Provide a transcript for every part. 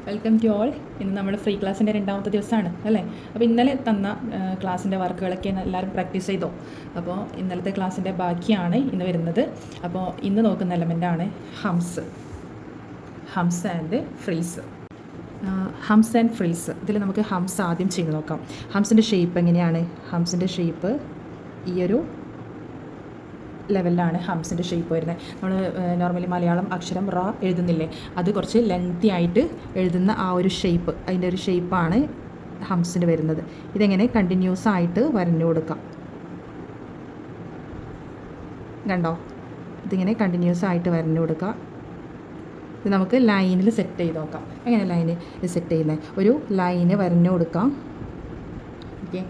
Welcome to all. ഇന്ന് നമ്മൾ free ക്ലാസ്സിൻ്റെ രണ്ടാമത്തെ ദിവസമാണ് അല്ലേ? അപ്പോൾ ഇന്നലെ തന്ന ക്ലാസ്സിൻ്റെ വർക്കുകളൊക്കെ എല്ലാവരും പ്രാക്ടീസ് ചെയ്തോ? അപ്പോൾ ഇന്നലത്തെ ക്ലാസ്സിൻ്റെ ബാക്കിയാണ് ഇന്ന് വരുന്നത്. അപ്പോൾ ഇന്ന് നോക്കുന്ന എലമെൻ്റാണ് hems and frills. Hems and frills. ഇതിൽ നമുക്ക് ഹംസ് ആദ്യം ചെയ്ത് നോക്കാം. ഹംസിൻ്റെ ഷേപ്പ് എങ്ങനെയാണ്? ഹംസിൻ്റെ ഷേപ്പ് ഈ ഒരു ലെവലിലാണ് ഹംസിൻ്റെ ഷേപ്പ് വരുന്നത്. നമ്മൾ നോർമലി മലയാളം അക്ഷരം റ എഴുതുന്നില്ലേ, അത് കുറച്ച് ലെങ്തി ആയിട്ട് എഴുതുന്ന ആ ഒരു ഷേപ്പ്, അതിൻ്റെ ഒരു ഷേപ്പാണ് ഹംസിന് വരുന്നത്. ഇതെങ്ങനെ കണ്ടിന്യൂസ് ആയിട്ട് വരഞ്ഞു കൊടുക്കാം. കണ്ടോ? ഇതിങ്ങനെ കണ്ടിന്യൂസ് ആയിട്ട് വരഞ്ഞു കൊടുക്കുക. ഇത് നമുക്ക് ലൈനിൽ സെറ്റ് ചെയ്ത് നോക്കാം. എങ്ങനെ ലൈന് സെറ്റ് ചെയ്യുന്നത്? ഒരു ലൈന് വരഞ്ഞു കൊടുക്കാം. ഓക്കെ,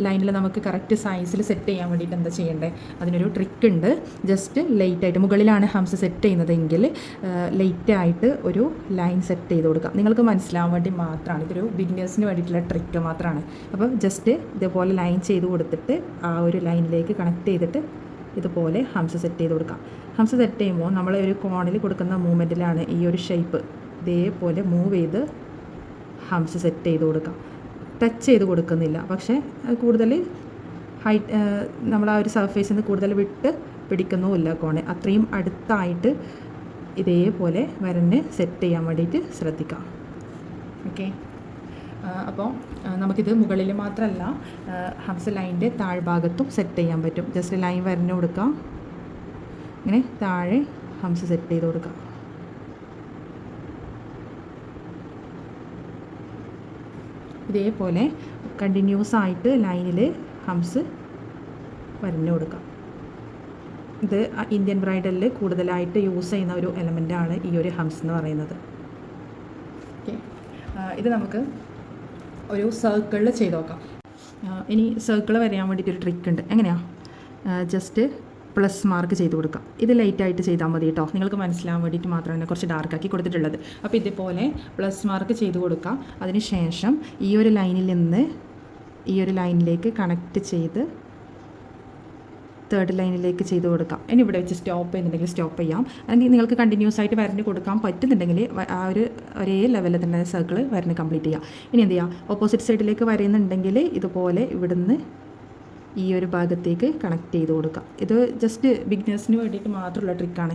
ലൈനിൽ നമുക്ക് കറക്റ്റ് സൈസിൽ സെറ്റ് ചെയ്യാൻ വേണ്ടിയിട്ട് എന്താ ചെയ്യേണ്ടത്? അതിനൊരു ട്രിക്ക് ഉണ്ട്. ജസ്റ്റ് ലൈറ്റായിട്ട്, മുകളിലാണ് ഹംസ് സെറ്റ് ചെയ്യുന്നതെങ്കിൽ ലൈറ്റായിട്ട് ഒരു ലൈൻ സെറ്റ് ചെയ്ത് കൊടുക്കാം. നിങ്ങൾക്ക് മനസ്സിലാവാൻ വേണ്ടി മാത്രമാണ്, ഇതൊരു ബിഗിനേഴ്സിന് വേണ്ടിയിട്ടുള്ള ട്രിക്ക് മാത്രമാണ്. അപ്പോൾ ജസ്റ്റ് ഇതേപോലെ ലൈൻ ചെയ്ത് കൊടുത്തിട്ട് ആ ഒരു ലൈനിലേക്ക് കണക്ട് ചെയ്തിട്ട് ഇതുപോലെ ഹംസ് സെറ്റ് ചെയ്ത് കൊടുക്കാം. ഹംസ് സെറ്റ് ചെയ്യുമ്പോൾ നമ്മൾ ഒരു കോണിൽ കൊടുക്കുന്ന മൂവ്മെൻറ്റിലാണ് ഈ ഒരു ഷേപ്പ് ഇതേപോലെ മൂവ് ചെയ്ത് ഹംസ് സെറ്റ് ചെയ്ത് കൊടുക്കാം. ടച്ച് ചെയ്ത് കൊടുക്കുന്നില്ല, പക്ഷേ കൂടുതൽ ഹൈറ്റ് നമ്മൾ ആ ഒരു സർഫേസിൽ നിന്ന് കൂടുതൽ വിട്ട് പിടിക്കുന്നുമില്ല കോണെ. അത്രയും അടുത്തായിട്ട് ഇതേപോലെ വരഞ്ഞ് സെറ്റ് ചെയ്യാൻ വേണ്ടിയിട്ട് ശ്രദ്ധിക്കാം. ഓക്കെ, അപ്പോൾ നമുക്കിത് മുകളിൽ മാത്രമല്ല ഹംസ് ലൈനിൻ്റെ താഴ്ഭാഗത്തും സെറ്റ് ചെയ്യാൻ പറ്റും. ജസ്റ്റ് ലൈൻ വരഞ്ഞു കൊടുക്കാം. ഇങ്ങനെ താഴെ ഹംസ് സെറ്റ് ചെയ്ത് കൊടുക്കാം. ഇതേപോലെ കണ്ടിന്യൂസ് ആയിട്ട് ലൈനിൽ ഹംസ് വരഞ്ഞു കൊടുക്കാം. ഇത് ഇന്ത്യൻ ബ്രൈഡലിൽ കൂടുതലായിട്ട് യൂസ് ചെയ്യുന്ന ഒരു എലമെൻ്റാണ് ഈ ഒരു ഹംസ് എന്ന് പറയുന്നത്. ഓക്കെ, ഇത് നമുക്ക് ഒരു സർക്കിളിൽ ചെയ്ത് നോക്കാം. ഇനി സർക്കിൾ വരയാൻ വേണ്ടിയിട്ടൊരു ട്രിക്ക് ഉണ്ട്. എങ്ങനെയാണ്? ജസ്റ്റ് പ്ലസ് മാർക്ക് ചെയ്ത് കൊടുക്കുക. ഇത് ലൈറ്റായിട്ട് ചെയ്താൽ മതി കേട്ടോ, നിങ്ങൾക്ക് മനസ്സിലാവാൻ വേണ്ടിയിട്ട് മാത്രമാണ് കുറച്ച് ഡാർക്കാക്കി കൊടുത്തിട്ടുള്ളത്. അപ്പോൾ ഇതേപോലെ പ്ലസ് മാർക്ക് ചെയ്ത് കൊടുക്കുക. അതിന് ശേഷം ഈ ഒരു ലൈനിൽ നിന്ന് ഈ ഒരു ലൈനിലേക്ക് കണക്റ്റ് ചെയ്ത് തേർഡ് ലൈനിലേക്ക് ചെയ്ത് കൊടുക്കാം. ഇനി ഇവിടെ വെച്ച് സ്റ്റോപ്പ് ചെയ്യുന്നുണ്ടെങ്കിൽ സ്റ്റോപ്പ് ചെയ്യാം. അല്ലെങ്കിൽ നിങ്ങൾക്ക് കണ്ടിന്യൂസ് ആയിട്ട് വരഞ്ഞ് കൊടുക്കാൻ പറ്റുന്നുണ്ടെങ്കിൽ ആ ഒരു ഒരേ ലെവലിൽ തന്നെ സർക്കിൾ വരഞ്ഞ് കംപ്ലീറ്റ് ചെയ്യാം. ഇനി എന്ത് ചെയ്യുക? ഓപ്പോസിറ്റ് സൈഡിലേക്ക് വരയുന്നുണ്ടെങ്കിൽ ഇതുപോലെ ഇവിടുന്ന് ഈ ഒരു ഭാഗത്തേക്ക് കണക്ട് ചെയ്ത് കൊടുക്കാം. ഇത് ജസ്റ്റ് ബിഗിനേഴ്സിന് വേണ്ടിയിട്ട് മാത്രമുള്ള ട്രിക്കാണ്.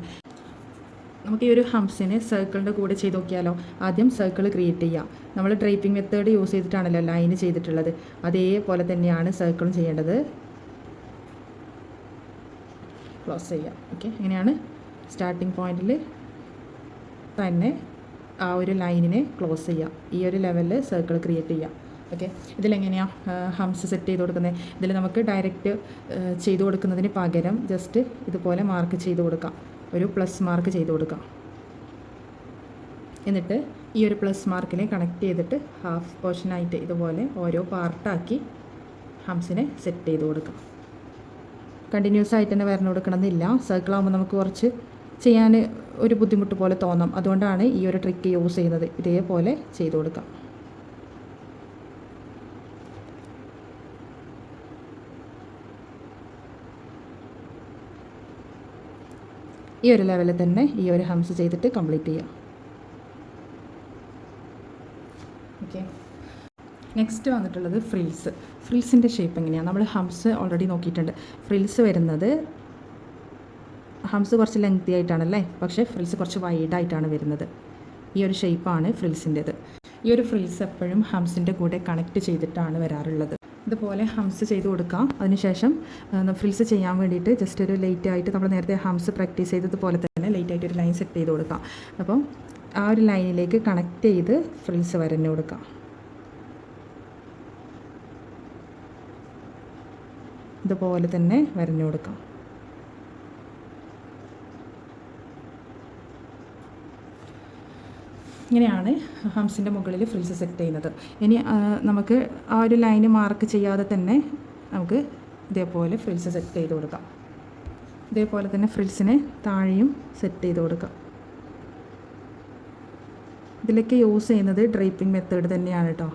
നമുക്ക് ഈ ഒരു ഹംസിനെ സർക്കിളിൻ്റെ കൂടെ ചെയ്ത് നോക്കിയാലോ? ആദ്യം സർക്കിൾ ക്രിയേറ്റ് ചെയ്യാം. നമ്മൾ ഡ്രൈപ്പിംഗ് മെത്തേഡ് യൂസ് ചെയ്തിട്ടാണല്ലോ ലൈന് ചെയ്തിട്ടുള്ളത്, അതേപോലെ തന്നെയാണ് സർക്കിളും ചെയ്യേണ്ടത്. ക്ലോസ് ചെയ്യാം. ഓക്കെ, ഇങ്ങനെയാണ് സ്റ്റാർട്ടിംഗ് പോയിന്റിൽ തന്നെ ആ ഒരു ലൈനിനെ ക്ലോസ് ചെയ്യാം. ഈ ഒരു ലെവലിൽ സർക്കിൾ ക്രിയേറ്റ് ചെയ്യാം. ഓക്കെ, ഇതിലെങ്ങനെയാണ് ഹംസ് സെറ്റ് ചെയ്ത് കൊടുക്കുന്നത്? ഇതിൽ നമുക്ക് ഡയറക്റ്റ് ചെയ്ത് കൊടുക്കുന്നതിന് പകരം ജസ്റ്റ് ഇതുപോലെ മാർക്ക് ചെയ്ത് കൊടുക്കാം. ഒരു പ്ലസ് മാർക്ക് ചെയ്ത് കൊടുക്കാം. എന്നിട്ട് ഈ ഒരു പ്ലസ് മാർക്കിനെ കണക്ട് ചെയ്തിട്ട് ഹാഫ് പോർഷനായിട്ട് ഇതുപോലെ ഓരോ പാർട്ടാക്കി ഹംസിനെ സെറ്റ് ചെയ്ത് കൊടുക്കാം. കണ്ടിന്യൂസ് ആയിട്ട് തന്നെ വരണം കൊടുക്കണമെന്നില്ല. സർക്കിളാകുമ്പോൾ നമുക്ക് കുറച്ച് ചെയ്യാൻ ഒരു ബുദ്ധിമുട്ട് പോലെ തോന്നാം. അതുകൊണ്ടാണ് ഈ ഒരു ട്രിക്ക് യൂസ് ചെയ്യുന്നത്. ഇതേപോലെ ചെയ്ത് കൊടുക്കാം. ഈ ഒരു ലെവലിൽ തന്നെ ഈ ഒരു ഹംസ് ചെയ്തിട്ട് കംപ്ലീറ്റ് ചെയ്യാം. ഓക്കെ, നെക്സ്റ്റ് വന്നിട്ടുള്ളത് ഫ്രിൽസ്. ഫ്രിൽസിൻ്റെ ഷേപ്പ് എങ്ങനെയാണ്? നമ്മൾ ഹംസ് ഓൾറെഡി നോക്കിയിട്ടുണ്ട്. ഫ്രിൽസ് വരുന്നത് ഹംസ് കുറച്ച് ലെങ്തി ആയിട്ടാണല്ലേ, പക്ഷേ ഫ്രിൽസ് കുറച്ച് വൈഡായിട്ടാണ് വരുന്നത്. ഈ ഒരു ഷേപ്പാണ് ഫ്രിൽസിൻ്റേത്. ഈ ഒരു ഫ്രിൽസ് എപ്പോഴും ഹംസിൻ്റെ കൂടെ കണക്ട് ചെയ്തിട്ടാണ് വരാറുള്ളത്. ഇതുപോലെ ഹംസ് ചെയ്ത് കൊടുക്കാം. അതിനുശേഷം ഫ്രിൽസ് ചെയ്യാൻ വേണ്ടിയിട്ട് ജസ്റ്റ് ഒരു ലൈറ്റായിട്ട് നമ്മൾ നേരത്തെ ഹംസ് പ്രാക്ടീസ് ചെയ്തതുപോലെ തന്നെ ലൈറ്റായിട്ട് ഒരു ലൈൻ സെറ്റ് ചെയ്ത് കൊടുക്കാം. അപ്പം ആ ഒരു ലൈനിലേക്ക് കണക്ട് ചെയ്ത് ഫ്രിൽസ് വരഞ്ഞു കൊടുക്കാം. ഇതുപോലെ തന്നെ വരഞ്ഞു കൊടുക്കാം. ഇങ്ങനെയാണ് ഹംസിൻ്റെ മുകളിൽ ഫ്രിൽസ് സെറ്റ് ചെയ്യുന്നത്. ഇനി നമുക്ക് ആ ഒരു ലൈന് മാർക്ക് ചെയ്യാതെ തന്നെ നമുക്ക് ഇതേപോലെ ഫ്രിൽസ് സെറ്റ് ചെയ്ത് കൊടുക്കാം. ഇതേപോലെ തന്നെ ഫ്രിൽസിനെ താഴെയും സെറ്റ് ചെയ്ത് കൊടുക്കാം. ഇതിലൊക്കെ യൂസ് ചെയ്യുന്നത് ഡ്രൈപ്പിംഗ് മെത്തേഡ് തന്നെയാണ് കേട്ടോ.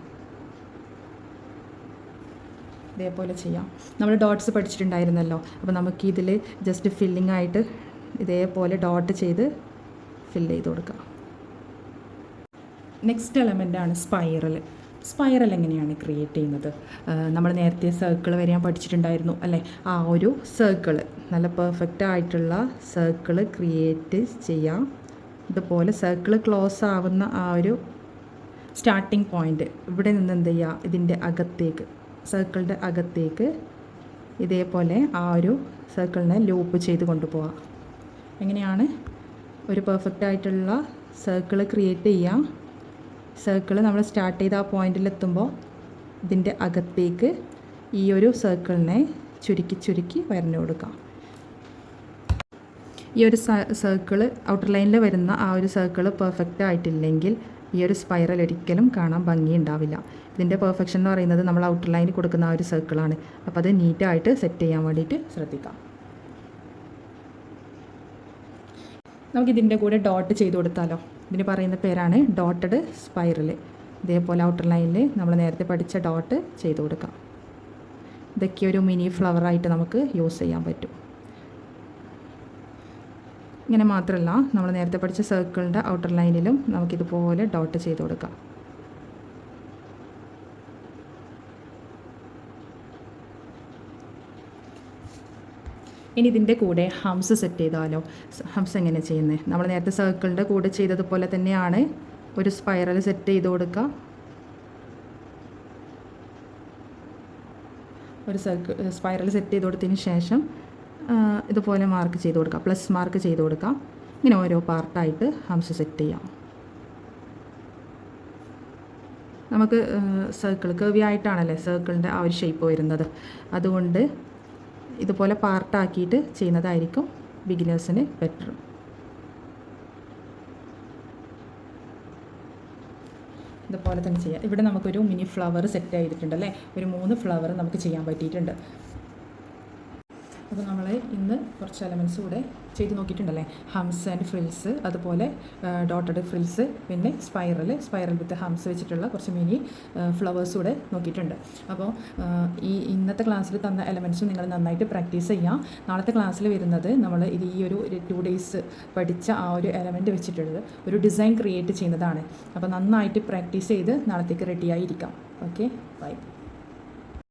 ഇതേപോലെ ചെയ്യാം. നമ്മൾ ഡോട്ട്സ് പഠിച്ചിട്ടുണ്ടായിരുന്നല്ലോ, അപ്പോൾ നമുക്കിതിൽ ജസ്റ്റ് ഫില്ലിംഗ് ആയിട്ട് ഇതേപോലെ ഡോട്ട് ചെയ്ത് ഫില്ല് ചെയ്ത് കൊടുക്കാം. നെക്സ്റ്റ് എലമെൻ്റാണ് സ്പൈറൽ. സ്പൈറൽ എങ്ങനെയാണ് ക്രിയേറ്റ് ചെയ്യുന്നത്? നമ്മൾ നേരത്തെ സർക്കിൾ വരെയാൻ പഠിച്ചിട്ടുണ്ടായിരുന്നു അല്ലേ? ആ ഒരു സർക്കിൾ, നല്ല പെർഫെക്റ്റ് ആയിട്ടുള്ള സർക്കിൾ ക്രിയേറ്റ് ചെയ്യാം. ഇതുപോലെ സർക്കിൾ ക്ലോസ് ആവുന്ന ആ ഒരു സ്റ്റാർട്ടിംഗ് പോയിൻ്റ് ഇവിടെ നിന്ന് എന്ത് ചെയ്യുക, ഇതിൻ്റെ അകത്തേക്ക്, സർക്കിളിൻ്റെ അകത്തേക്ക് ഇതേപോലെ ആ ഒരു സർക്കിളിനെ ലൂപ്പ് ചെയ്ത് കൊണ്ടുപോകാം. എങ്ങനെയാണ് ഒരു പെർഫെക്റ്റ് ആയിട്ടുള്ള സർക്കിൾ ക്രിയേറ്റ് ചെയ്യാം? സർക്കിൾ നമ്മൾ സ്റ്റാർട്ട് ചെയ്ത ആ പോയിന്റിലെത്തുമ്പോൾ ഇതിൻ്റെ അകത്തേക്ക് ഈ ഒരു സർക്കിളിനെ ചുരുക്കി ചുരുക്കി വരഞ്ഞു കൊടുക്കാം. ഈ ഒരു സർക്കിൾ ഔട്ടർ ലൈനിൽ വരുന്ന ആ ഒരു സർക്കിൾ പെർഫെക്റ്റ് ആയിട്ടില്ലെങ്കിൽ ഈ ഒരു സ്പൈറൽ ഒരിക്കലും കാണാൻ ഭംഗിയുണ്ടാവില്ല. ഇതിൻ്റെ പെർഫെക്ഷൻ എന്ന് പറയുന്നത് നമ്മൾ ഔട്ടർ ലൈനിൽ കൊടുക്കുന്ന ആ ഒരു സർക്കിളാണ്. അപ്പോൾ അത് നീറ്റായിട്ട് സെറ്റ് ചെയ്യാൻ വേണ്ടിയിട്ട് ശ്രദ്ധിക്കാം. നമുക്കിതിൻ്റെ കൂടെ ഡോട്ട് ചെയ്ത് കൊടുത്താലോ? ഇതിന് പറയുന്ന പേരാണ് ഡോട്ടഡ് സ്പൈറൽ. ഇതേപോലെ ഔട്ടർ ലൈനിൽ നമ്മൾ നേരത്തെ പഠിച്ച ഡോട്ട് ചെയ്ത് കൊടുക്കാം. ഇതൊക്കെ ഒരു മിനി ഫ്ലവറായിട്ട് നമുക്ക് യൂസ് ചെയ്യാൻ പറ്റും. ഇങ്ങനെ മാത്രമല്ല, നമ്മൾ നേരത്തെ പഠിച്ച സർക്കിളിൻ്റെ ഔട്ടർ ലൈനിലും നമുക്കിതുപോലെ ഡോട്ട് ചെയ്ത് കൊടുക്കാം. ഇനി ഇതിൻ്റെ കൂടെ ഹംസ് സെറ്റ് ചെയ്താലോ? ഹംസ് എങ്ങനെ ചെയ്യുന്നത്? നമ്മൾ നേരത്തെ സർക്കിളിൻ്റെ കൂടെ ചെയ്തതുപോലെ തന്നെയാണ് ഒരു സ്പൈറൽ സെറ്റ് ചെയ്ത് കൊടുക്കുക. ഒരു സ്പൈറൽ സെറ്റ് ചെയ്ത് കൊടുത്തതിന് ശേഷം ഇതുപോലെ മാർക്ക് ചെയ്ത് കൊടുക്കുക, പ്ലസ് മാർക്ക് ചെയ്ത് കൊടുക്കാം. ഇങ്ങനെ ഓരോ പാർട്ടായിട്ട് ഹംസ് സെറ്റ് ചെയ്യാം. നമുക്ക് സർക്കിൾ കർവി ആയിട്ടാണല്ലേ സർക്കിളിൻ്റെ ആ ഒരു ഷേപ്പ് വരുന്നത്. അതുകൊണ്ട് ഇതുപോലെ പാർട്ടാക്കിയിട്ട് ചെയ്യുന്നതായിരിക്കും ബിഗിനേഴ്സിന് ബെറ്റർ. ഇതുപോലെ തന്നെ ചെയ്യാം. ഇവിടെ നമുക്കൊരു മിനി ഫ്ലവർ സെറ്റ് ചെയ്തിട്ടുണ്ടല്ലേ? ഒരു 3 ഫ്ലവർ നമുക്ക് ചെയ്യാൻ പറ്റിയിട്ടുണ്ട്. അപ്പോൾ നമ്മൾ ഇന്ന് കുറച്ച് എലമെൻറ്റ്സ് കൂടെ ചെയ്ത് നോക്കിയിട്ടുണ്ടല്ലേ? ഹംസ് ആൻഡ് ഫ്രിൽസ്, അതുപോലെ ഡോട്ടഡ് ഫ്രിൽസ്, പിന്നെ സ്പൈറൽ വിത്ത് ഹംസ് വെച്ചിട്ടുള്ള കുറച്ച് മിനി ഫ്ലവേഴ്സ് കൂടെ നോക്കിയിട്ടുണ്ട്. അപ്പോൾ ഈ ഇന്നത്തെ ക്ലാസ്സിൽ തന്ന എലമെൻറ്റ്സും നിങ്ങൾ നന്നായിട്ട് പ്രാക്ടീസ് ചെയ്യാം. നാളത്തെ ക്ലാസ്സിൽ വരുന്നത് നമ്മൾ ഈ ഒരു 2 ഡേയ്സ് പഠിച്ച ആ ഒരു എലമെൻറ്റ് വെച്ചിട്ടുള്ളത് ഒരു ഡിസൈൻ ക്രിയേറ്റ് ചെയ്യുന്നതാണ്. അപ്പോൾ നന്നായിട്ട് പ്രാക്ടീസ് ചെയ്ത് നാളത്തേക്ക് റെഡിയായിരിക്കാം. Okay, by.